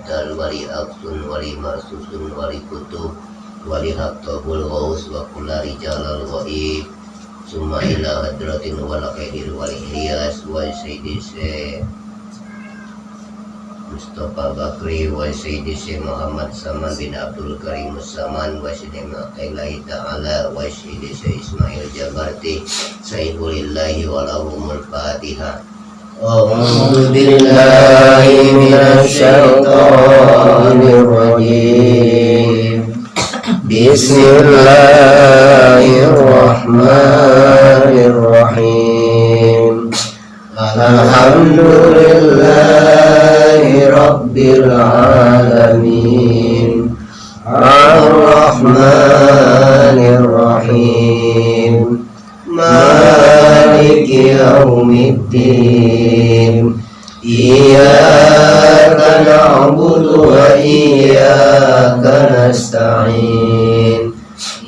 mu'attal wali aqsun wali marsusun wali kutub wali hattabul ghaus wa kulla rijalal ghaib summa ila hadratin wal qaidir wal ihyas wa sayyidi Mustafa Bakri wa Sayyidi Syekh Muhammad Saman bin Abdul Karim Saman wa Sayyidi Maqilai Ta'ala wa Sayyidi Syekh Ismail Jabarti Sayyidulillahi walahumul Fatiha. A'udzu billahi minasy syaithanir rajim. Bismillahirrahmanirrahim. Alhamdulillahi Rabbil Alamin Ar-Rahmanir Rahim Maliki Yaumiddin Iyyaka na'budu wa iyyaka nasta'in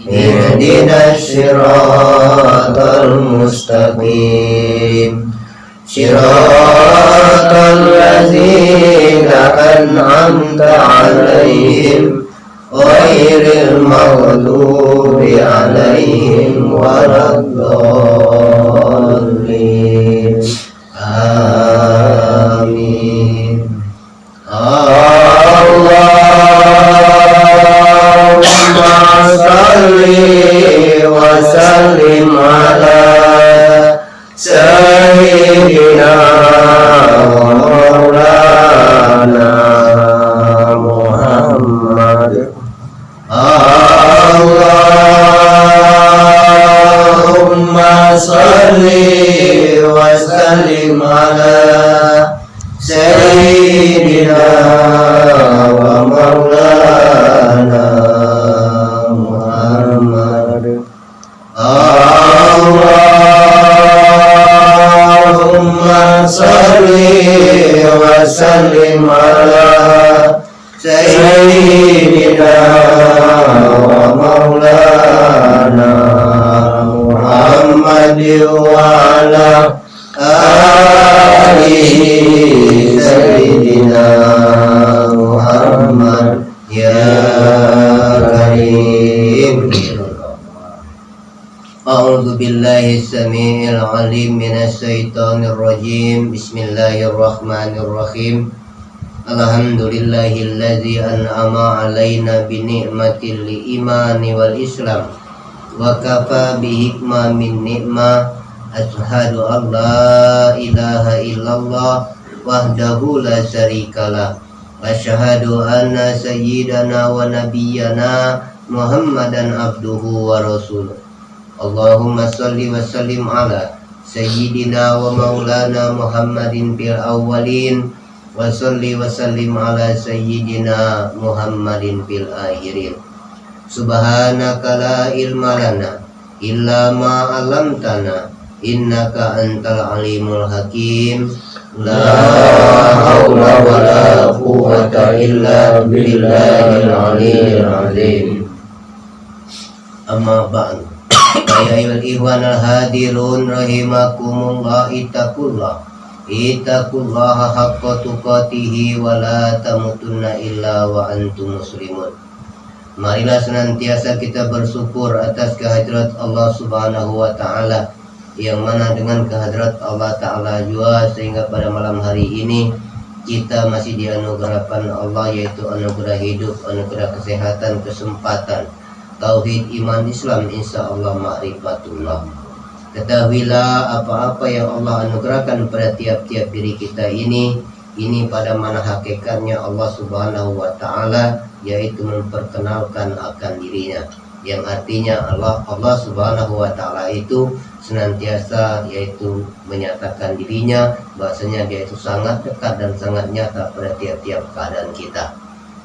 Ihdinas siratal mustaqim Siratal ladzina an'amta 'alaihim ghairil maghdubi 'alaihim waladdallin. Amin. Allahumma shalli wa sallim ala Sayyidina wa maulana Muhammad. Allahumma salli wa sallim ala Sayyidina wa maulana Muhammad. Allahumma salli wa sallim ala Sayyidina wa maulana Muhammad wa ala alihi Sayyidina Muhammad ya karim. A'udzu billahi samii'il 'aliim minasy syaithaanir rajiim. Bismillahirrahmanirrahim. Alhamdulillahilladzi an'ama 'alaina bi ni'matil imani wal islam wa kafa bi hikma min ni'ma. Asyhadu an la ilaha illallah wahdahu la syarikalah wa asyhadu anna sayyidana wa nabiyyana Muhammadan abduhu wa rasuluh. Allahumma salli wa sallim ala Sayyidina wa maulana Muhammadin fil awwalin wa salli wa sallim ala Sayyidina Muhammadin fil akhirin. Subhanaka la ilma lana illa ma 'allamtana innaka antal alimul hakim. La haula wa la quwwata illa billahil aliyyil azim. Amma ba'du. Ya ayyuhal ikhwanal hadirun rahimakumullah, ittaqullaha haqqa tuqatih wa la tamutunna illa wa antum muslimun. Marilah senantiasa kita bersyukur atas kehadirat Allah Subhanahu wa taala, yang mana dengan kehadirat Allah taala juga sehingga pada malam hari ini kita masih dianugerahkan Allah, yaitu anugerah hidup, anugerah kesehatan, kesempatan tauhid, iman, Islam, insya Allah ma'rifatullah. Ketahuilah apa-apa yang Allah anugerahkan pada tiap-tiap diri kita ini pada mana hakikatnya Allah Subhanahu wa taala, yaitu memperkenalkan akan dirinya, yang artinya Allah Subhanahu wa taala itu senantiasa yaitu menyatakan dirinya bahwasanya dia itu sangat dekat dan sangat nyata pada tiap-tiap keadaan kita.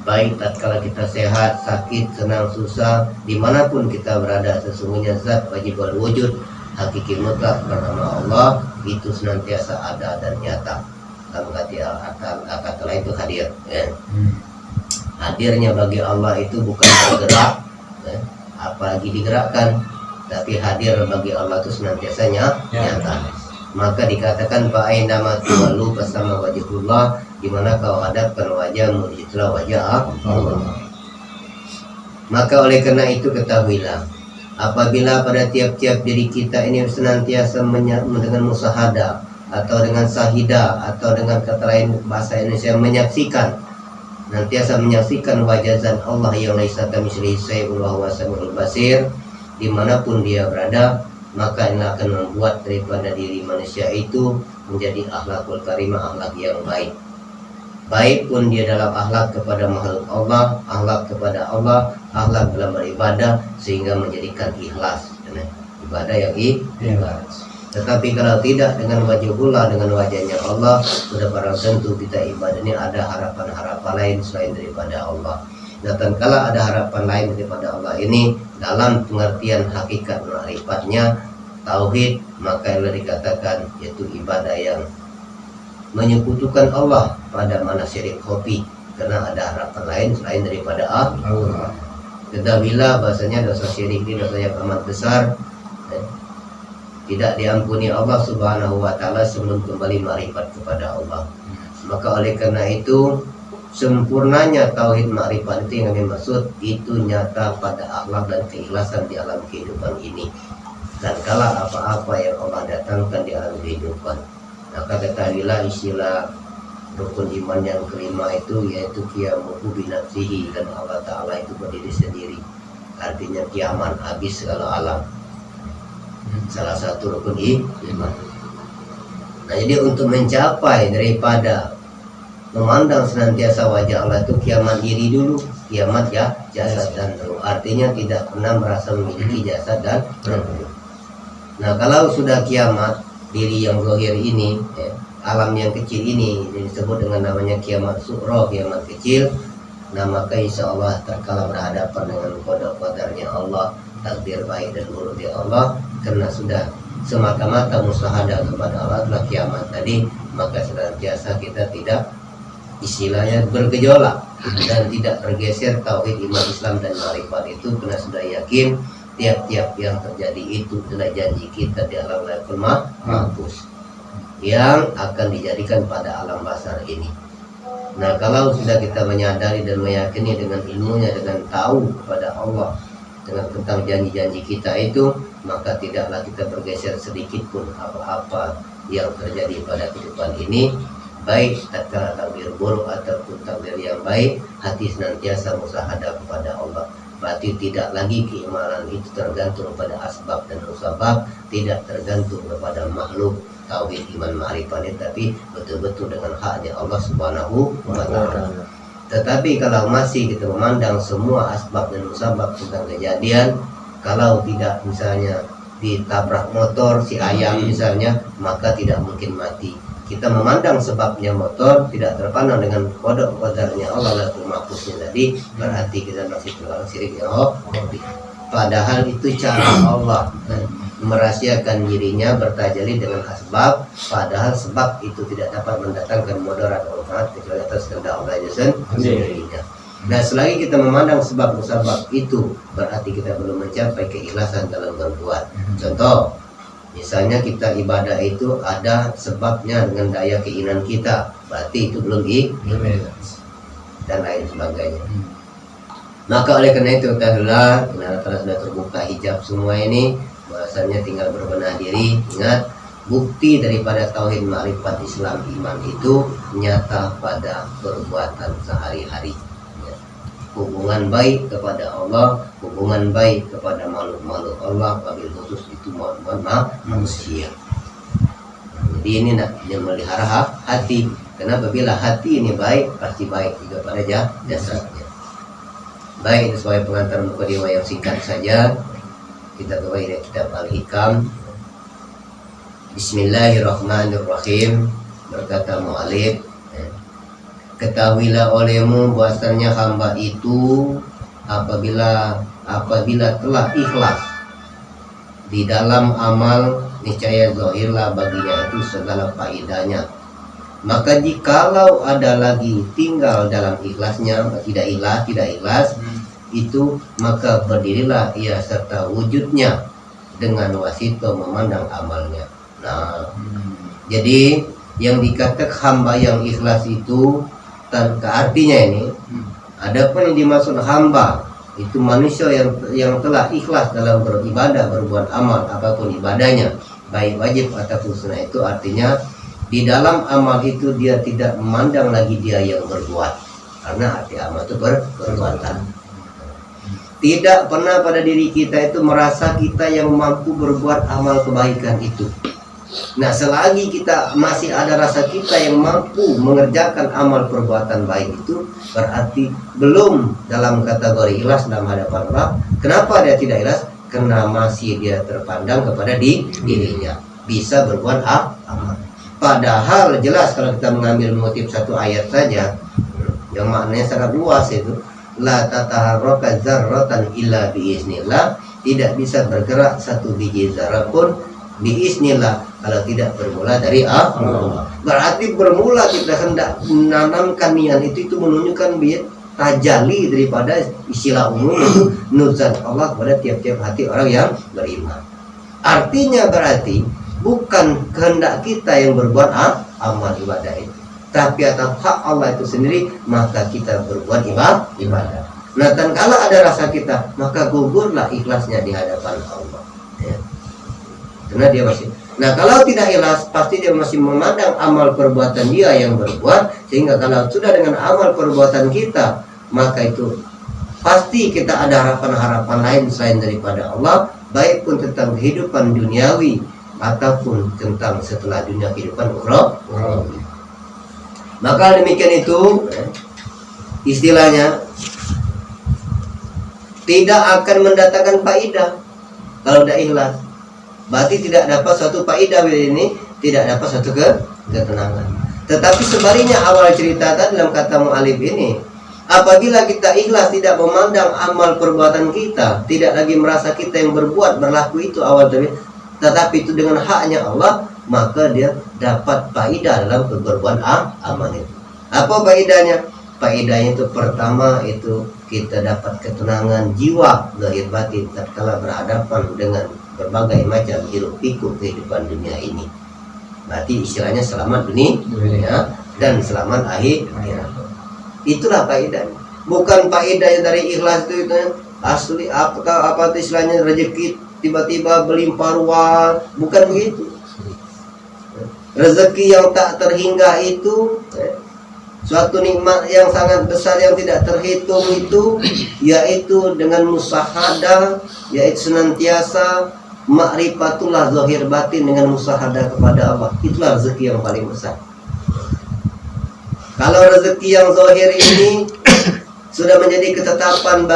Baik tatkala kita sehat, sakit, senang, susah, dimanapun kita berada, sesungguhnya zat wajib berwujud hakiki mutlak bernama Allah itu senantiasa ada dan nyata. Kata lain itu hadir, ya. Hadirnya bagi Allah itu bukan bergerak, ya, apalagi digerakkan, tapi hadir bagi Allah itu senantiasa nyata. Maka dikatakan fa'ainama tuwallu fasama wajhullah, di mana kau hadapkan wajahmu, itulah wajah Allah. Maka oleh karena itu ketahuilah, apabila pada tiap-tiap diri kita ini senantiasa dengan musahada atau dengan sahida atau dengan kata lain bahasa Indonesia senantiasa menyaksikan wajah zat Allah yang laisa kamitslihi syai'un wa huwas samiul basir, dimanapun dia berada, maka ini akan membuat daripada diri manusia itu menjadi akhlakul karimah, akhlak yang baik. Baik pun dia dalam akhlak kepada makhluk Allah, akhlak kepada Allah, akhlak dalam beribadah, sehingga menjadikan ikhlas. Ibadah yang ikhlas. Tetapi kalau tidak dengan wajhullah, dengan wajahnya Allah, sudah barang tentu kita ibadah ini ada harapan-harapan lain selain daripada Allah. Dan tatkala ada harapan lain daripada Allah ini dalam pengertian hakikat ma'rifatnya tauhid, maka yang dikatakan yaitu ibadah yang menyekutukan Allah pada mana syirik kopi, karena ada harapan lain selain daripada Allah. Ketahuilah bahasanya dosa syirik ini dosa yang amat besar, tidak diampuni Allah Subhanahu wa taala sebelum kembali ma'rifat kepada Allah. Maka oleh karena itu sempurnanya tauhid ma'rifat itu yang dimaksud itu nyata pada akhlak dan keikhlasan di alam kehidupan ini. Dan kala apa-apa yang Allah datangkan di alam kehidupan, maka ketahuilah istilah rukun iman yang kelima itu yaitu qiyamuhu binafsihi, dan Allah Ta'ala itu berdiri sendiri, artinya kiaman, habis segala alam. Salah satu rukun iman. Nah, jadi untuk mencapai daripada memandang senantiasa wajah Allah itu kiamat diri dulu, kiamat ya jasad dan ruh, artinya tidak pernah merasa memiliki jasad dan ruh. Nah, kalau sudah kiamat diri yang zahir ini, alam yang kecil ini disebut dengan namanya kiamat sughra, kiamat kecil. Nah, maka insya Allah terkala berhadapan dengan qada-qadarnya Allah, takdir baik dan buruk di Allah, karena sudah semata-mata musahadah kepada Allah telah kiamat tadi, maka senantiasa kita tidak istilahnya bergejolak dan tidak tergeser tauhid iman Islam dan ma'rifat itu, karena sudah yakin tiap-tiap yang terjadi itu adalah janji kita di alam lahul mahfuz yang akan dijadikan pada alam basar ini. Nah, kalau sudah kita menyadari dan meyakini dengan ilmunya, dengan tahu kepada Allah dengan tentang janji-janji kita itu, maka tidaklah kita bergeser sedikit pun apa-apa yang terjadi pada kehidupan ini, baik tatkala takdir buruk ataupun takdir yang baik, hati senantiasa musahadah kepada Allah. Berarti tidak lagi keimanan itu tergantung pada asbab dan musabab, tidak tergantung kepada makhluk tauhid iman ma'rifat, tapi betul-betul dengan haknya Allah Subhanahu wa taala. Tetapi kalau masih kita memandang semua asbab dan musabab tentang kejadian, kalau tidak misalnya ditabrak motor si ayam misalnya, maka tidak mungkin mati. Kita memandang sebabnya motor, tidak terpandang dengan qada-qadarnya Allah lahul mahfuznya tadi, berarti kita masih terlalu syirik ya Allah. Padahal itu cara Allah merahasiakan dirinya bertajalli dengan asbab, padahal sebab itu tidak dapat mendatangkan mudarat atau manfaat kecuali atas kehendak Allah sendirinya. Nah, selagi kita memandang sebab musabab itu, berarti kita belum mencapai keikhlasan dalam berbuat. Contoh, misalnya kita ibadah itu ada sebabnya dengan daya keinginan kita, berarti itu belum ikhlas dan lain sebagainya. Maka oleh karena itu ketahuilah, karena sudah terbuka hijab semua ini, bahasanya tinggal berbenah diri. Ingat, bukti daripada tauhid ma'rifat Islam iman itu nyata pada perbuatan sehari-hari. Hubungan baik kepada Allah, hubungan baik kepada makhluk-makhluk Allah, wabil khusus itu manusia. Jadi ini nak memelihara hati, karena apabila hati ini baik, pasti baik juga pada jasadnya. Baik, ini sebagai pengantar mukadimah yang singkat saja. Kita kembali dari kitab Al-Hikam. Bismillahirrahmanirrahim. Berkata mu'alif, ketahuilah olehmu bahwasannya hamba itu apabila telah ikhlas di dalam amal, niscaya zahirlah baginya itu segala faedahnya. Maka jikalau ada lagi tinggal dalam ikhlasnya, tidak ikhlas itu, maka berdirilah ia serta wujudnya dengan wasito memandang amalnya. Nah, jadi Yang dikatakan hamba yang ikhlas itu artinya ini, adapun yang dimaksud hamba itu manusia yang telah ikhlas dalam beribadah, berbuat amal apapun ibadahnya, baik wajib ataupun sunnah, itu artinya di dalam amal itu dia tidak memandang lagi dia yang berbuat, karena arti amal itu perbuatan. Tidak pernah pada diri kita itu merasa kita yang mampu berbuat amal kebaikan itu. Nah, selagi kita masih ada rasa kita yang mampu mengerjakan amal perbuatan baik itu, berarti belum dalam kategori ikhlas dalam hadapan Allah. Kenapa dia tidak ikhlas? Karena masih dia terpandang kepada dirinya bisa berbuat amal. Padahal jelas kalau kita mengambil mengutip satu ayat saja yang maknanya sangat luas, itu la tataharraka dzarratan illa biiznillah, tidak bisa bergerak satu biji zarah pun biiznillah kalau tidak bermula dari Allah. Berarti bermula kita hendak menanamkan niat itu menunjukkan tajali daripada istilah umum itu nuzat Allah pada tiap-tiap hati orang yang beriman. Artinya berarti bukan kehendak kita yang berbuat amal ibadah itu, tapi atas hak Allah itu sendiri maka kita berbuat ibadah. Nah, tatkala ada rasa kita, maka gugurlah ikhlasnya di hadapan Allah, ya. Karena dia masih. Nah, kalau tidak ikhlas, pasti dia masih memandang amal perbuatan dia yang berbuat, sehingga kalau sudah dengan amal perbuatan kita, maka itu pasti kita ada harapan-harapan lain selain daripada Allah, baik pun tentang kehidupan duniawi ataupun tentang setelah dunia kehidupan ukhra. Maka demikian itu istilahnya tidak akan mendatangkan faedah kalau tidak ikhlas. Berarti tidak dapat suatu faedah ini, tidak dapat suatu ketenangan. Tetapi sebaliknya awal cerita tadi dalam kata mu'alif ini, apabila kita ikhlas tidak memandang amal perbuatan kita, tidak lagi merasa kita yang berbuat berlaku itu awal tadi, tetapi itu dengan haknya Allah, maka dia dapat faedah dalam berbuat amal itu. Apa faedahnya? Faedahnya itu pertama itu kita dapat ketenangan jiwa lahir batin tatkala berhadapan dengan berbagai macam hiruk pikuk kehidupan dunia ini. Berarti istilahnya selamat dunia dan selamat akhirat. Itulah faedahnya. Bukan faedahnya dari ikhlas itu asli apa istilahnya rezeki tiba-tiba berlimpah ruah, bukan begitu. Rezeki yang tak terhingga itu suatu nikmat yang sangat besar yang tidak terhitung itu, yaitu dengan musahadah, yaitu senantiasa ma'rifatullah zahir batin dengan musahadah kepada Allah. Itulah rezeki yang paling besar. Kalau rezeki yang zahir ini sudah menjadi ketetapan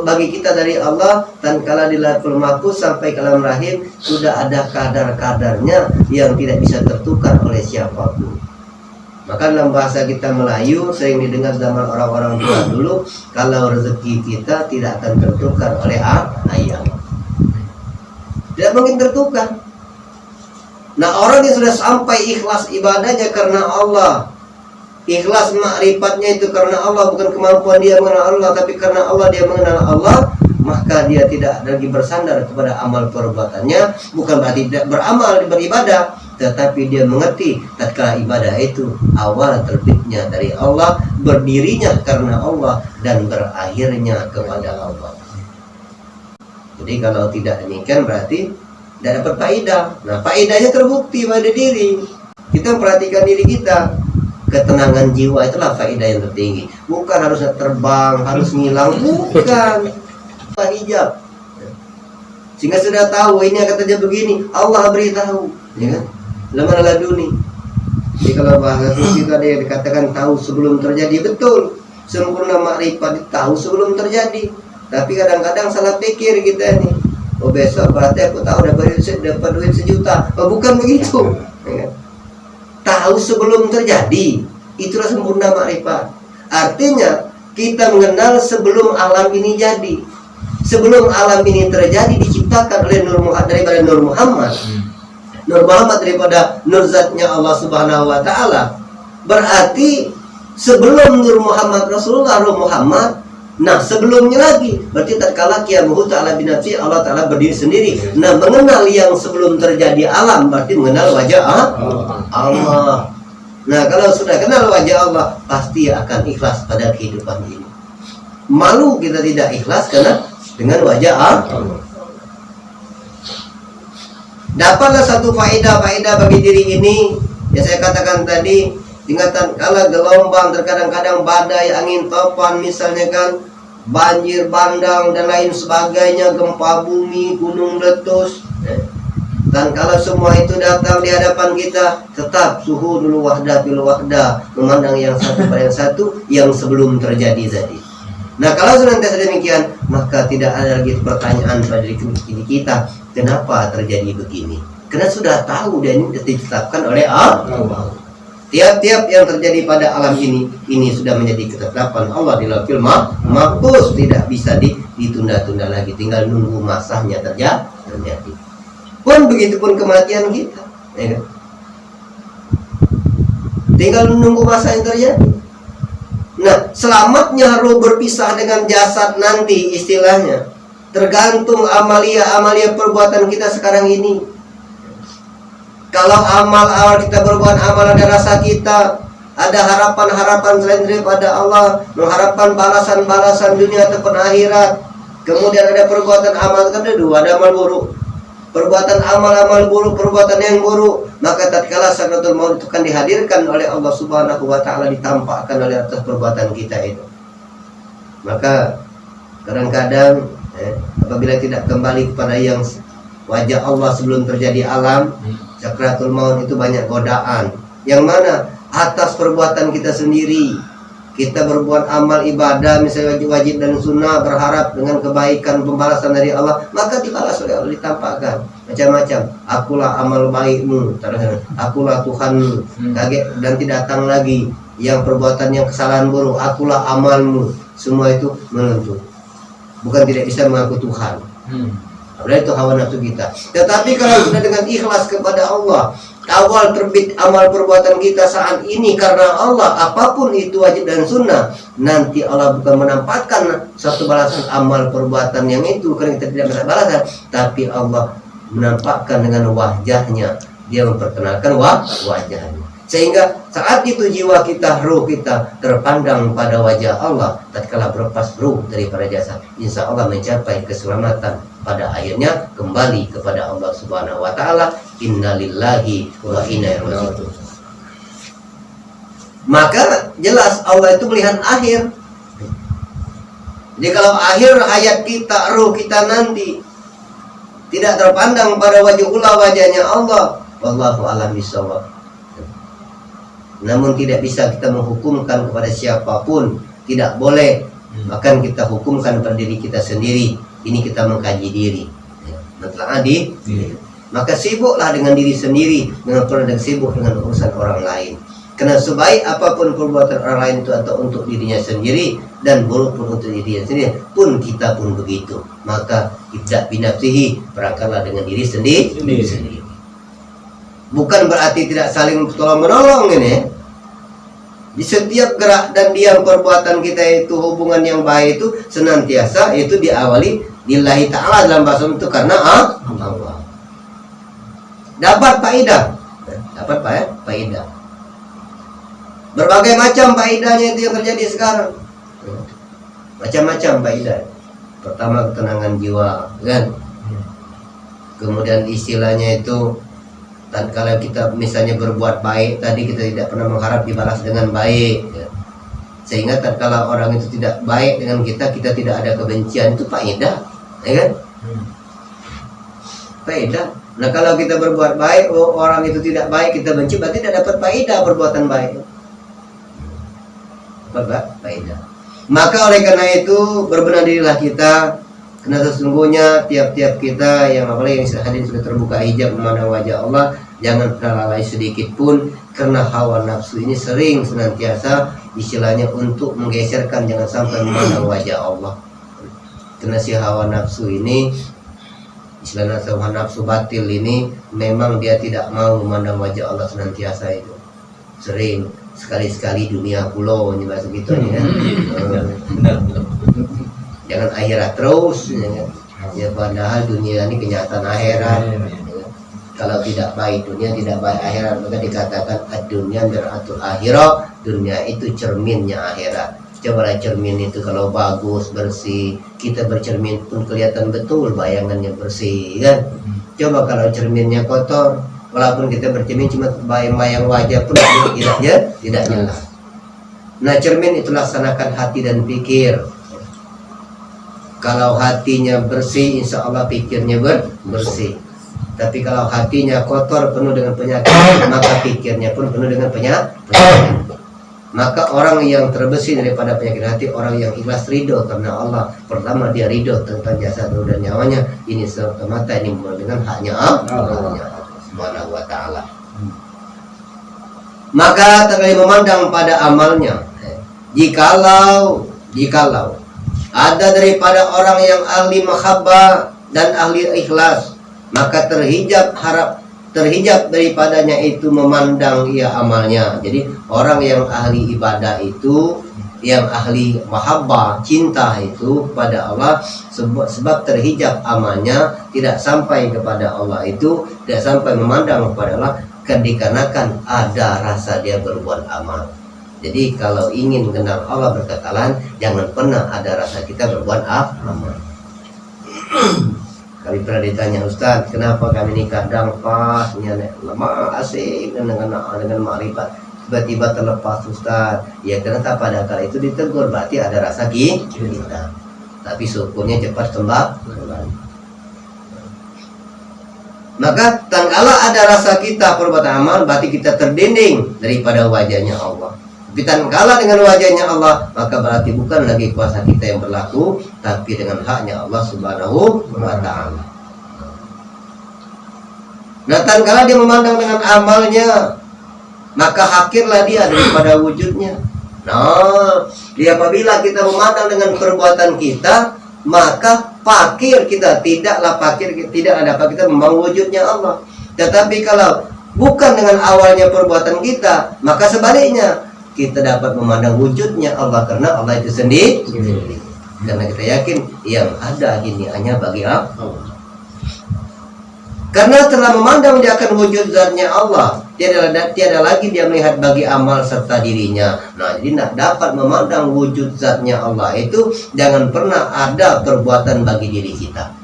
bagi kita dari Allah, dan kala di Lauhul Mahfuz sampai ke alam rahim sudah ada kadar-kadarnya yang tidak bisa tertukar oleh siapapun. Maka dalam bahasa kita Melayu sering didengar zaman orang-orang tua dulu, kalau rezeki kita tidak akan tertukar oleh ayam. Tidak mungkin tertukar. Nah, orang yang sudah sampai ikhlas ibadahnya karena Allah, ikhlas ma'rifatnya itu karena Allah, bukan kemampuan dia mengenal Allah, tapi karena Allah dia mengenal Allah, maka dia tidak lagi bersandar kepada amal perbuatannya. Bukan berarti tidak beramal, beribadah, tetapi dia mengerti tatkala ibadah itu awal terbitnya dari Allah, berdirinya karena Allah, dan berakhirnya kepada Allah. Jadi kalau tidak demikian berarti tidak dapat faedah. Nah, faedahnya terbukti pada diri. Kita perhatikan diri kita. Ketenangan jiwa itulah faedah yang tertinggi. Bukan harus terbang, harus ngilang, bukan. Hijab. Sehingga sudah tahu ini akan terjadi begini, Allah beritahu, ya kan? Lamar laduni. Jadi kalau bahasa suci itu ada yang dikatakan tahu sebelum terjadi, betul. Sempurna makrifat tahu sebelum terjadi. Tapi kadang-kadang salah pikir kita ini. Oh, besok berarti aku tahu dapat duit 1 juta. Oh, bukan begitu. Ya. Tahu sebelum terjadi, itulah sempurna makrifat. Artinya kita mengenal sebelum alam ini jadi. Sebelum alam ini terjadi diciptakan oleh daripada Nur Muhammad. Nur Muhammad daripada nur zatnya Allah Subhanahu wa taala. Berarti sebelum Nur Muhammad Rasulullah Nur Muhammad. Nah, sebelumnya lagi berarti tatkala qiyamuhu ta'ala binafsi, Allah taala berdiri sendiri. Nah, mengenal yang sebelum terjadi alam berarti mengenal wajah Allah. Nah, kalau sudah kenal wajah Allah, pasti akan ikhlas pada kehidupan ini. Malu kita tidak ikhlas karena dengan wajah Allah. Dapatlah satu faedah bagi diri ini yang saya katakan tadi. Ingatan kala gelombang, terkadang-kadang badai, angin topan, misalnya kan, banjir bandang dan lain sebagainya, gempa bumi, gunung letus. Dan kalau semua itu datang di hadapan kita, tetap suhu dulu wahdah bil wahdah, memandang yang satu pada yang satu yang sebelum terjadi tadi. Nah, kalau senantiasa demikian, maka tidak ada lagi pertanyaan pada diri kita, kenapa terjadi begini? Karena sudah tahu dan ini ditetapkan oleh Allah. Tiap-tiap yang terjadi pada alam ini sudah menjadi ketetapan Allah di Lauhul Mahfuz, tidak bisa ditunda-tunda lagi, tinggal nunggu masanya terjadi. Pun begitupun kematian kita, ya kan? Tinggal menunggu masa yang terjadi. Nah, selamatnya roh berpisah dengan jasad nanti istilahnya tergantung amalia perbuatan kita sekarang ini. Kalau amal kita berbuat amal, ada rasa kita, ada harapan selain daripada Allah, mengharapkan balasan dunia ataupun akhirat. Kemudian ada perbuatan amal, kan ada dua, ada amal buruk. Perbuatan amal buruk, perbuatan yang buruk, maka tatkala sakratul maut itu kan dihadirkan oleh Allah Subhanahu wa taala, ditampakkan oleh atas perbuatan kita itu. Maka kadang-kadang apabila tidak kembali kepada yang wajah Allah sebelum terjadi alam, sakratul maut itu banyak godaan. Yang mana atas perbuatan kita sendiri, kita berbuat amal ibadah misalnya wajib dan sunnah, berharap dengan kebaikan pembalasan dari Allah, maka dibalas oleh Allah, ditampakkan macam-macam. Akulah amal baikmu, akulah Tuhanmu, kaget dan tidak datang lagi yang perbuatan yang kesalahan buruk, akulah amalmu. Semua itu menuntut, bukan tidak bisa mengaku Tuhan. Padahal itu hawa nafsu kita. Tetapi kalau sudah dengan ikhlas kepada Allah, awal terbit amal perbuatan kita saat ini karena Allah, apapun itu wajib dan sunnah, nanti Allah bukan menampakkan satu balasan amal perbuatan yang itu karena kita tidak mendapat balasan, tapi Allah menampakkan dengan wajahnya, dia memperkenalkan wajahnya, sehingga saat itu jiwa kita, ruh kita terpandang pada wajah Allah. Tatkala berlepas ruh daripada jasad, insya Allah mencapai keselamatan, pada akhirnya kembali kepada Allah Subhanahu wa taala. Innalillahi wa inna ilaihi raji'un. Maka jelas Allah itu melihat akhir. Jadi kalau akhir hayat kita, ruh kita nanti tidak terpandang pada wajahnya Allah, wallahu a'lam bishawab. Namun tidak bisa kita menghukumkan kepada siapapun, tidak boleh. Bahkan kita hukumkan pada diri kita sendiri. Ini kita mengkaji diri, mentelaah diri. Maka sibuklah dengan diri sendiri, dengan pernah sibuk dengan urusan orang lain. Karena sebaik apapun perbuatan orang lain itu atau untuk dirinya sendiri, dan buruk pun untuk dirinya sendiri, pun kita pun begitu. Maka tidak binafsihi, perangkatlah dengan diri sendiri. Bukan berarti tidak saling tolong menolong ini. Di setiap gerak dan diam perbuatan kita itu, hubungan yang baik itu senantiasa itu diawali lillahi ta'ala dalam bahasa itu karena Allah. Dapat faedah. Berbagai macam faedahnya itu yang terjadi sekarang. Macam-macam faedah. Pertama, ketenangan jiwa, kan? Kemudian istilahnya itu, tatkala kita misalnya berbuat baik tadi, kita tidak pernah mengharap dibalas dengan baik, ya. Sehingga tatkala orang itu tidak baik dengan kita tidak ada kebencian, itu faedah, ya kan? Faedah. Nah, kalau kita berbuat baik, orang itu tidak baik, kita benci, berarti tidak dapat faedah perbuatan baik. Faedah. Maka oleh karena itu berbenah dirilah kita, karena sesungguhnya tiap-tiap kita yang apalagi yang hadir sudah terbuka hijab memandang wajah Allah, jangan pernah lalai sedikit pun, karena hawa nafsu ini sering senantiasa istilahnya untuk menggeserkan, jangan sampai memandang wajah Allah. Karena si hawa nafsu ini, istilahnya hawa nafsu batil ini, memang dia tidak mau memandang wajah Allah senantiasa itu. Sering sekali-sekali dunia pulau ini bahasa gitu ya. Benar. Jangan akhirat terus, ya, padahal dunia ini kenyataan akhirat. Kalau tidak baik dunia, tidak baik akhirat, maka dikatakan ad-dunya mir'atul akhirah. Dunia itu cerminnya akhirat. Cobalah cermin itu kalau bagus, bersih, kita bercermin pun kelihatan betul bayangannya bersih kan. Coba kalau cerminnya kotor, walaupun kita bercermin cuma bayang-bayang wajah pun tidak jelas. Nah, cermin itu laksanakan hati dan pikir. Kalau hatinya bersih, insya Allah pikirnya bersih. Tapi kalau hatinya kotor, penuh dengan penyakit, maka pikirnya pun penuh dengan penyakit. Maka orang yang terbersih daripada penyakit hati, orang yang ikhlas ridho karena Allah. Pertama dia ridho tentang jasa dan nyawanya. Ini semata-mata ini dengan haknya Allah Subhanahu wa ta'ala. Maka terkadang memandang pada amalnya. Jikalau ada daripada orang yang ahli mahabbah dan ahli ikhlas, maka terhijab daripadanya itu memandang ia amalnya. Jadi orang yang ahli ibadah itu, yang ahli mahabbah, cinta itu pada Allah, sebab terhijab amalnya, tidak sampai kepada Allah itu, tidak sampai memandang kepada Allah, dikarenakan ada rasa dia berbuat amal. Jadi kalau ingin kenal Allah berkatalan, jangan pernah ada rasa kita berbuat amal. Kami pernah ditanya, Ustaz, kenapa kami ini kadang pas lama asik dengan ma'rifat, tiba-tiba terlepas Ustaz? Ya karena pada kala itu ditegur, berarti ada rasa kita. Tapi syukurnya cepat kembali. Maka tatkala ada rasa kita perbuatan amal, berarti kita terdinding daripada wajahnya Allah. Tapi tatkala dengan wajahnya Allah, maka berarti bukan lagi kuasa kita yang berlaku, tapi dengan haknya Allah Subhanahu wa ta'ala. Nah, tatkala dia memandang dengan amalnya, maka hakirlah dia daripada wujudnya. Nah, apabila kita memandang dengan perbuatan kita, maka fakir kita tidaklah dapat kita membangun wujudnya Allah. Tetapi kalau bukan dengan awalnya perbuatan kita, maka sebaliknya kita dapat memandang wujudnya Allah karena Allah itu sendiri. Karena kita yakin yang ada ini hanya bagi Allah. Karena telah memandang dia akan wujud zatnya Allah, tiada lagi dia melihat bagi amal serta dirinya. Nah, jadi nak dapat memandang wujud zatnya Allah itu, jangan pernah ada perbuatan bagi diri kita.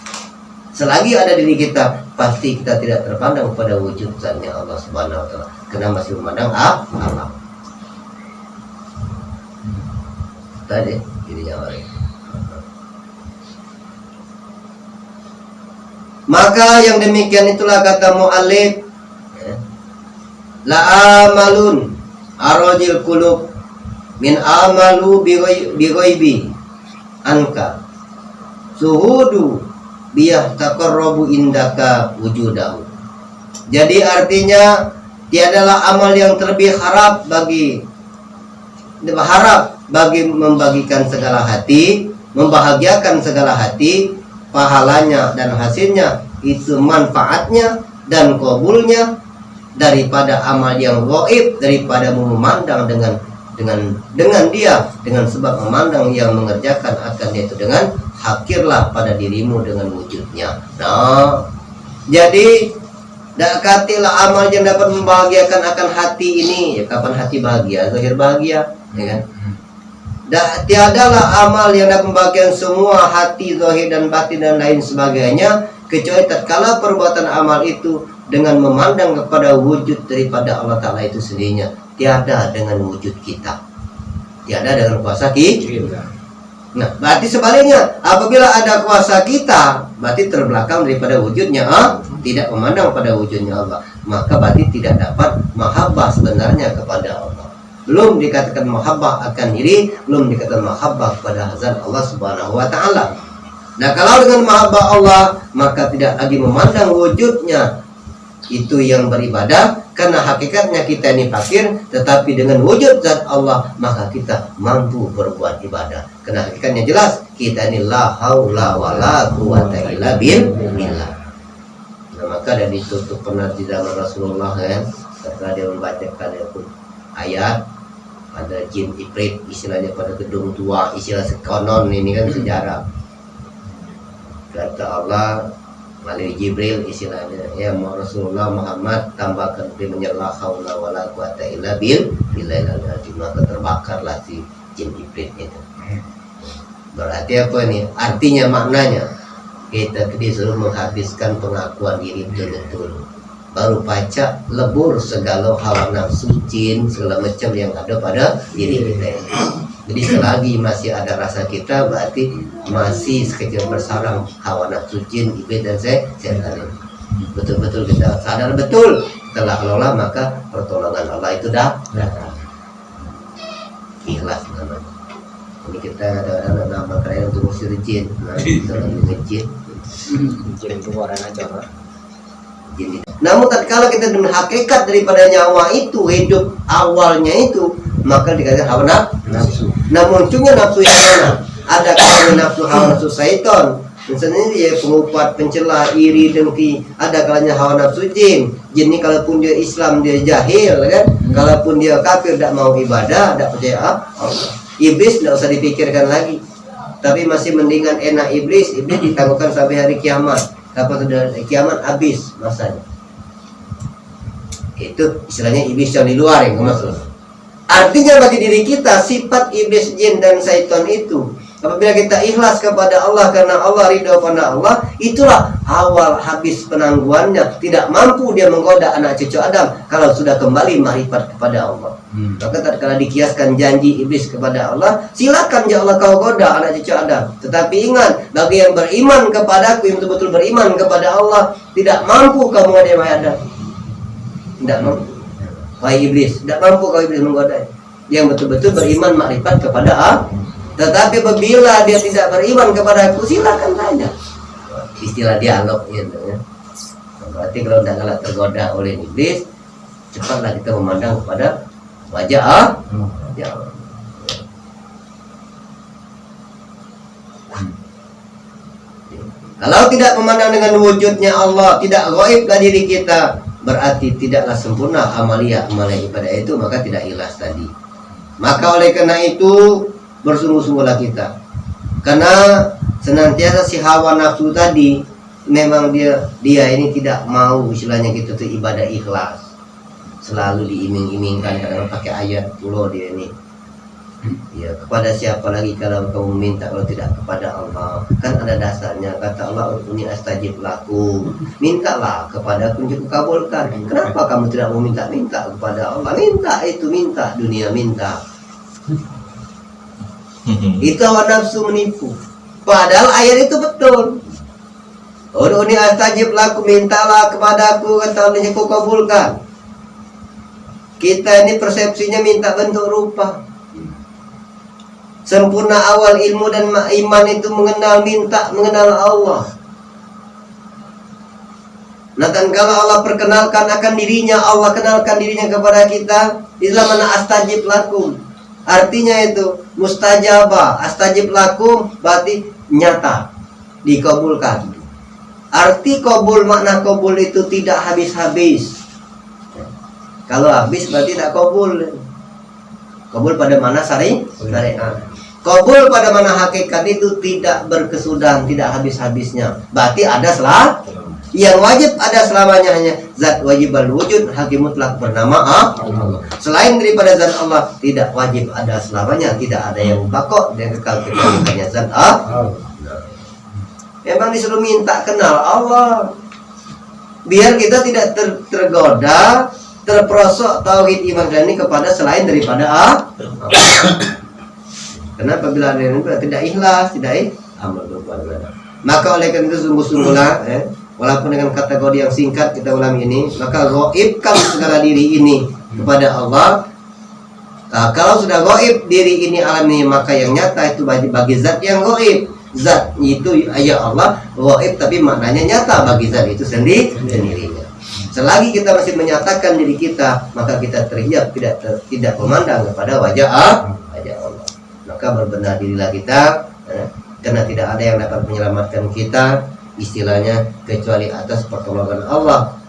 Selagi ada diri kita, pasti kita tidak terpandang pada wujud zatnya Allah Subhanahu wa ta'ala, karena masih memandang Allah. Tadi dirinya orang. Maka yang demikian itulah kata mu'allif, la amalun arojil kulub min amalu bighaibi anka suhudu biyah taqarrabu indaka wujudahu. Jadi artinya tiadalah amal yang terlebih harap bagi membagikan segala hati, membahagiakan segala hati, pahalanya dan hasilnya itu manfaatnya dan kabulnya daripada amal yang gaib, daripada memandang dengan sebab memandang yang mengerjakan akan itu dengan hakirlah pada dirimu dengan wujudnya. Nah, jadi dakatilah amal yang dapat membahagiakan akan hati ini. Ya, kapan hati bahagia? Zahir bahagia, ya kan? Tiadalah amal yang dapat membahagiakan semua hati, zahir dan batin dan lain sebagainya, kecuali tatkala perbuatan amal itu dengan memandang kepada wujud daripada Allah Ta'ala itu sendirinya. Tiada dengan wujud kita, tiada dengan kuasa kita. Nah, berarti sebaliknya, apabila ada kuasa kita, berarti terbelakang daripada wujudnya, tidak memandang pada wujudnya Allah, maka berarti tidak dapat mahabbah sebenarnya kepada Allah. Belum dikatakan mahabbah akan diri, belum dikatakan mahabbah kepada zat Allah Subhanahu wa ta'ala. Nah, kalau dengan mahabbah Allah, maka tidak lagi memandang wujudnya itu yang beribadah, karena hakikatnya kita ini fakir, tetapi dengan wujud zat Allah maka kita mampu berbuat ibadah. Karena hakikatnya jelas, kita ini la haula wala quwata illa billah. Nah, maka dari ditutup pernah di zaman Rasulullah kan, setelah dia membacakan ayat, ada jin ifrit istilahnya pada gedung tua, istilah sekonon ini kan sejarah. Kata Allah, melalui Jibril istilahnya, ya Rasulullah Muhammad tambahkan firman la haula wala quwata illa billahi al-azim, maka terbakarlah si jin iblis itu. Berarti apa nih? Artinya maknanya kita disuruh menghabiskan pengakuan diri betul-betul, baru pacak lebur segala hawa nafsu jin segala macam yang ada pada diri kita ini. Jadi selagi masih ada rasa kita, berarti masih sekecil bersarang hawa nafsu jin, iblis dan setan. Betul-betul kita sadar betul telah kelola, maka pertolongan Allah itu datang. Ikhlas namanya. Ini kita ada nama keren untuk musir jin, jin itu warna cara. Namun tatkala kita dengan hakikat daripada nyawa itu hidup awalnya itu, maka dikatakan hawa nafsu. Nah munculnya nafsu yang mana? Ada kalanya nafsu hawa nafsu syaitan. Misalnya dia pengupat, pencela, iri, dengki. Ada kalanya hawa nafsu jin. Jin ini kalaupun dia Islam dia jahil kan? Kalaupun dia kafir tidak mau ibadah, tidak percaya Allah. Iblis tidak usah dipikirkan lagi. Tapi masih mendingan enak iblis ditangguhkan sampai hari kiamat. Kapan sudah kiamat habis masanya. Itu istilahnya iblis yang di luar yang maksud. Artinya bagi diri kita sifat iblis, jin dan syaitan itu, apabila kita ikhlas kepada Allah karena Allah ridho pada Allah, itulah awal habis penangguhannya. Tidak mampu dia menggoda anak cucu Adam kalau sudah kembali marifat kepada Allah. Maka tatkala dikiaskan janji iblis kepada Allah, silakan ya Allah kau goda anak cucu Adam. Tetapi ingat, bagi yang beriman kepadaku, yang betul-betul beriman kepada Allah, tidak mampu kamu menggoda Adam. Tidak mampu. Wahai iblis, tidak mampu kau iblis menggoda. Yang betul-betul beriman makrifat kepada Allah. Tetapi apabila dia tidak beriman kepada aku, silakan saja. Istilah dialog gitu ya. Berarti kalau tidak kalah tergoda oleh iblis, cepatlah kita memandang kepada wajah Allah. Kalau tidak memandang dengan wujudnya Allah, tidak gaiblah diri kita, berarti tidaklah sempurna amalia ibadah itu, maka tidak ikhlas tadi. Maka oleh karena itu bersungguh-sungguhlah kita, karena senantiasa si hawa nafsu tadi memang dia ini tidak mau istilahnya gitu tuh ibadah ikhlas, selalu diiming-imingkan kadang pakai ayat pulau dia ini. Ya kepada siapa lagi kalau kamu minta kalau tidak kepada Allah? Kan ada dasarnya, kata Allah ini astajib lakum, mintalah kepada aku untuk kabulkan. Kenapa kamu tidak mau minta kepada Allah? Minta dunia minta. Itu hawa nafsu menipu. Padahal ayat itu betul. Ini astajib lakum, mintalah kepada aku, kata Allah aku kabulkan. Kita ini persepsinya minta bentuk rupa. Sempurna awal ilmu dan iman itu mengenal Allah. Nah kan kalau Allah perkenalkan akan dirinya, Allah kenalkan dirinya kepada kita, itulah mana astajib lakum. Artinya itu mustajabah, astajib lakum berarti nyata, dikabulkan. Arti kabul, makna kabul itu tidak habis-habis. Kalau habis berarti tidak kabul. Kabul pada mana syariat. Kabul pada mana hakikat itu tidak berkesudahan, tidak habis-habisnya. Berarti ada yang wajib ada selamanya hanya zat wajib al-wujud, hakim mutlak bernama Allah. Selain daripada zat Allah tidak wajib ada selamanya, tidak ada yang bakok dan kekal kecuali hanya zat Allah. Memang disuruh minta kenal Allah, biar kita tidak tergoda, terperosok tauhid iman dan ini kepada selain daripada Allah. Kenapa bila ada yang tidak ikhlas, tidak amal berbuat. Maka oleh karena itu sungguh-sungguhlah, walaupun dengan kategori yang singkat kita ulang ini, maka gaibkan segala diri ini kepada Allah. Nah, kalau sudah gaib diri ini alam ini, maka yang nyata itu bagi zat yang gaib. Zat itu ya Allah gaib, tapi maknanya nyata bagi zat itu sendirinya. Selagi kita masih menyatakan diri kita, maka kita terhijab, tidak memandang kepada wajah Allah. Maka berbenah dirilah kita, karena tidak ada yang dapat menyelamatkan kita istilahnya kecuali atas pertolongan Allah.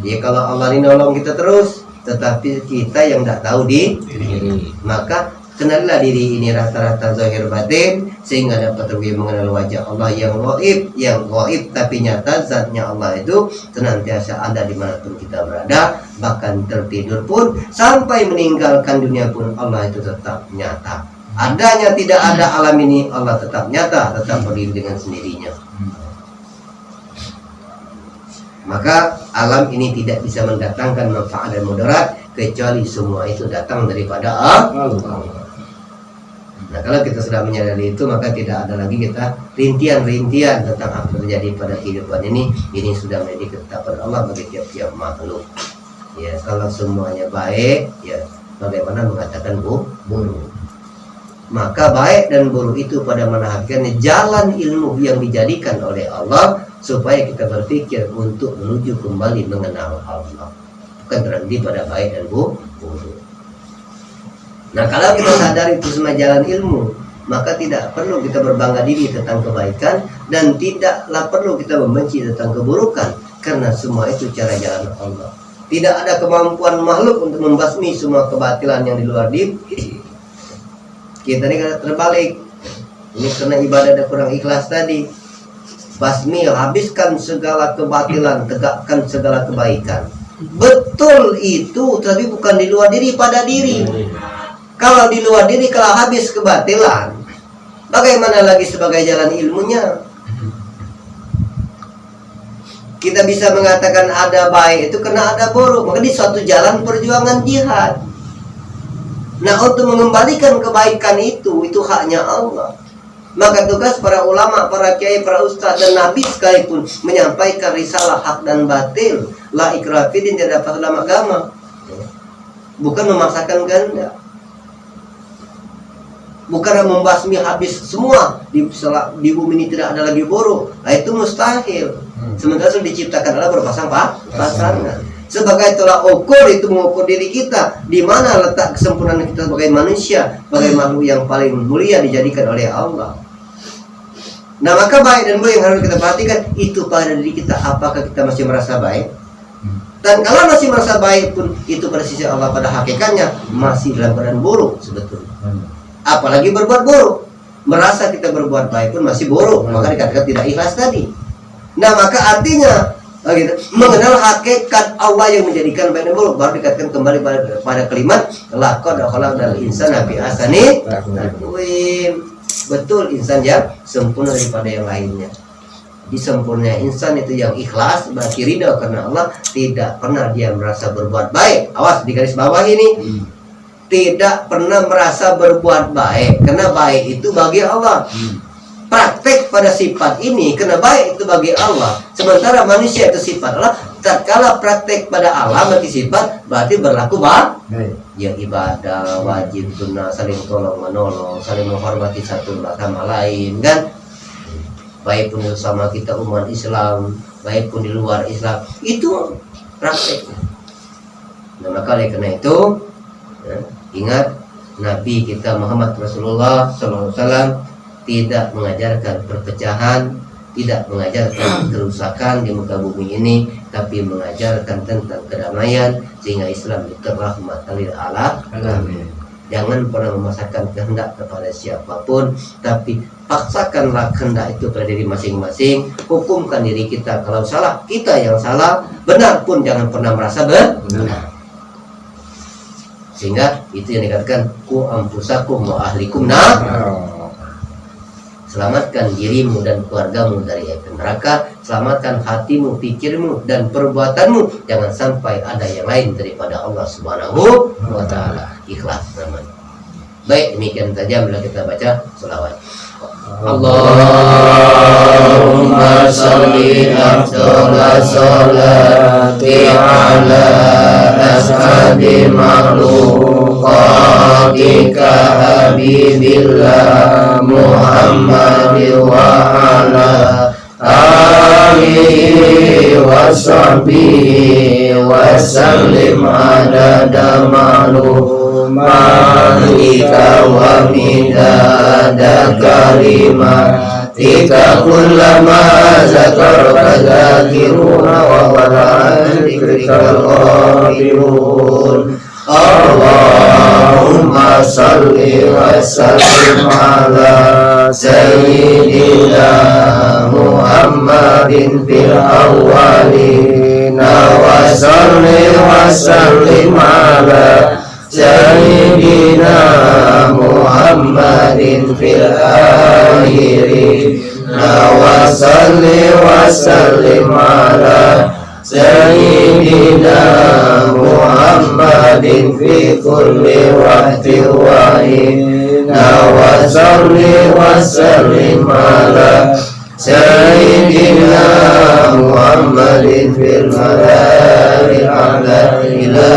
Jadi kalau Allah ini nolong kita terus, tetapi kita yang tidak tahu diri, maka Kenalilah diri ini rata-rata zahir batin, sehingga dapat lebih mengenal wajah Allah yang gaib tapi nyata. Zatnya Allah itu senantiasa ada dimanapun kita berada, bahkan tertidur pun sampai meninggalkan dunia pun Allah itu tetap nyata. Adanya tidak ada alam ini, Allah tetap nyata, tetap berdiri dengan sendirinya. Maka alam ini tidak bisa mendatangkan manfaat dan mudarat kecuali semua itu datang daripada Allah. Nah, kalau kita sudah menyadari itu, maka tidak ada lagi kita rintian-rintian tentang apa terjadi pada kehidupan ini. Ini sudah menjadi ketetapan Allah bagi tiap-tiap makhluk. Ya, kalau semuanya baik, ya bagaimana mengatakan buruk? Maka baik dan buruk itu pada mana hakikatnya jalan ilmu yang dijadikan oleh Allah supaya kita berpikir untuk menuju kembali mengenal Allah, bukan berhenti pada baik dan buruk. Nah, kalau kita sadar itu semua jalan ilmu, maka tidak perlu kita berbangga diri tentang kebaikan, dan tidaklah perlu kita membenci tentang keburukan, karena semua itu cara jalan Allah. Tidak ada kemampuan makhluk untuk membasmi semua kebatilan yang di luar diri. Kita ini kan terbalik. Ini karena ibadah ada kurang ikhlas tadi. Basmi, habiskan segala kebatilan, tegakkan segala kebaikan. Betul itu, tapi bukan di luar diri, pada diri. Kalau di luar diri, kalau habis kebatilan, bagaimana lagi sebagai jalan ilmunya? Kita bisa mengatakan ada baik itu karena ada buruk. Maka di suatu jalan perjuangan jihad. Nah, untuk mengembalikan kebaikan itu haknya Allah. Maka tugas para ulama, para kiai, para ustaz dan nabi sekalipun menyampaikan risalah hak dan batil. La ikraha fiddin, tidak dapat dalam agama. Bukan memaksakan ganda. Bukan membasmi habis semua di bumi ini tidak ada lagi buruk. Nah, itu mustahil. Sementara sudah diciptakan Allah berpasang pasangan. Sebagai tolak ukur itu mengukur diri kita, di mana letak kesempurnaan kita sebagai manusia, sebagai makhluk yang paling mulia dijadikan oleh Allah. Nah, maka baik dan buruk yang harus kita perhatikan itu pada diri kita. Apakah kita masih merasa baik? Dan kalau masih merasa baik pun, itu pada sisi Allah pada hakikatnya masih dalam keadaan buruk sebetulnya. Apalagi berbuat buruk, merasa kita berbuat baik pun masih buruk, maka dikatakan tidak ikhlas tadi. Nah, maka artinya mengenal hakikat Allah yang menjadikan baik dan buruk, baru dikatakan kembali pada kalimat laqad khalaqnal insana fi ahsani taqwim. Betul, insan yang sempurna daripada yang lainnya. Di sempurna insan itu yang ikhlas, berarti ridha karena Allah, tidak pernah dia merasa berbuat baik. Awas, di garis bawah ini. Tidak pernah merasa berbuat baik, karena baik itu bagi Allah. Praktek pada sifat ini, karena baik itu bagi Allah. Sementara manusia itu sifat Allah. Tatkala praktek pada Allah berarti sifat, berarti berlaku ya ibadah, wajib, sunnah, saling tolong menolong, saling menghormati satu sama lain, kan? Baik pun sama kita umat Islam, baik pun di luar Islam, itu praktek. Nah, maka oleh karena itu, ingat Nabi kita Muhammad Rasulullah SAW tidak mengajarkan perpecahan, tidak mengajarkan kerusakan di muka bumi ini, tapi mengajarkan tentang kedamaian, sehingga Islam itu rahmatan lil alamin. Jangan pernah memaksakan kehendak kepada siapapun, tapi paksakanlah kehendak itu pada diri masing-masing. Hukumkan diri kita, kalau salah kita yang salah, benar pun jangan pernah merasa benar. Sehingga itu yang dikatakan ku ampusakum wa ahlikum selamatkan dirimu dan keluargamu dari api neraka. Selamatkan hatimu, pikirmu, dan perbuatanmu. Jangan sampai ada yang lain daripada Allah Subhanahu wa ta'ala. Ikhlas namanya. Baik, demikian saja bila kita baca sholawat. Allahumma salli afdhala sholati ala ashabi makhluqatika habibillah Muhammadin wa ala alihi wa sahbihi wa sallim adada ma'lumatika wa midada kalimatika kullama zakaraka zakiruna wa wala zikrikal ghafirun. Allahumma salli sallim ala sayyidina Muhammadin fil awwalin wa sallim ala sayyidina Muhammadin fil akhirin wa sallim ala sayyidina Muhammadin fi kulli waqtin wa hina wa sallim ala sayyidina Muhammadin fil mala'il a'la ila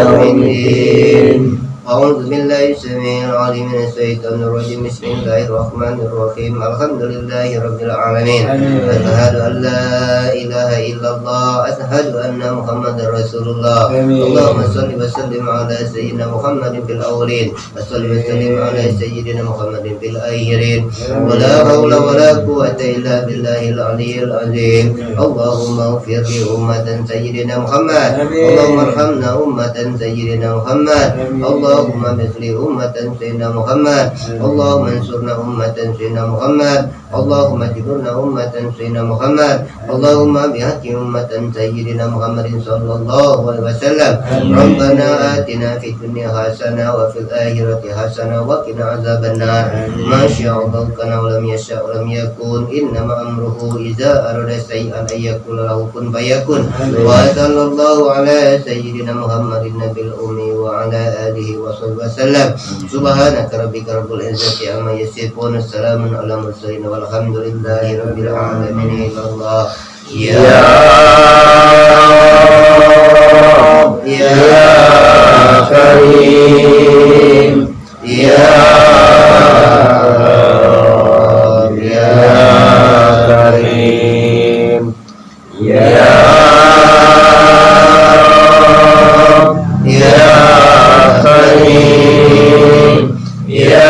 yaumiddin. A'udzu billahi samil alim minas syaitonir rajim. Bismillahirrahmanirrahim. Alhamdulillahirabbil alamin. Asyhadu an la ilaha illallah, asyhadu anna Muhammadar Rasulullah. Allahumma shalli wa sallim ala sayyidina Muhammadin fil awwalin wa shalli wa sallim ala sayyidina Muhammadin fil akhirin. Wa la haula wa la quwwata illa billahil aliyyil azim. Allahumma ighfir li ummatan sayyidina Muhammad. Allahumma arhamna ummatan sayyidina Muhammad. Allahumma bisli ummatan sayyidina Muhammad. Allahumma ansurna ummatan sayyidina Muhammad. Allahumma jiburna ummatan sayyidina Muhammad. Allahumma bihaqi ummatan sayyidina Muhammadin sallallahu alaihi wasallam. Rabbana atina fid dunya hasanah wa fil akhirati hasanah wa qina azabannar. Masya Allah kana wa lam yasha wa lam yakun. Innama amruhu idza arada shay'an ay yaqula lahu kun fayakun. Wa sallallahu ala sayyidina Muhammadin nabil ummi wa ala alihi wa sallam. Subhanaka rabbika rabbil izzati amma yasifun. Assalamun ala mursalin walhamdulillahi rabbil alamin. Allah ya Karim ya Karim ya Karim ya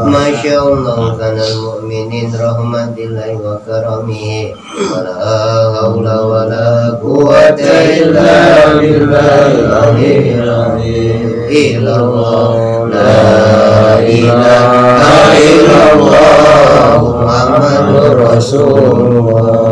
Masya Allah kanal mu'minin rahmatillahi wa karamihi wa la hawla wa la quwwata illa billahil aliyyil azim. Illallah la ilaha illallah Muhammadur Rasulullah.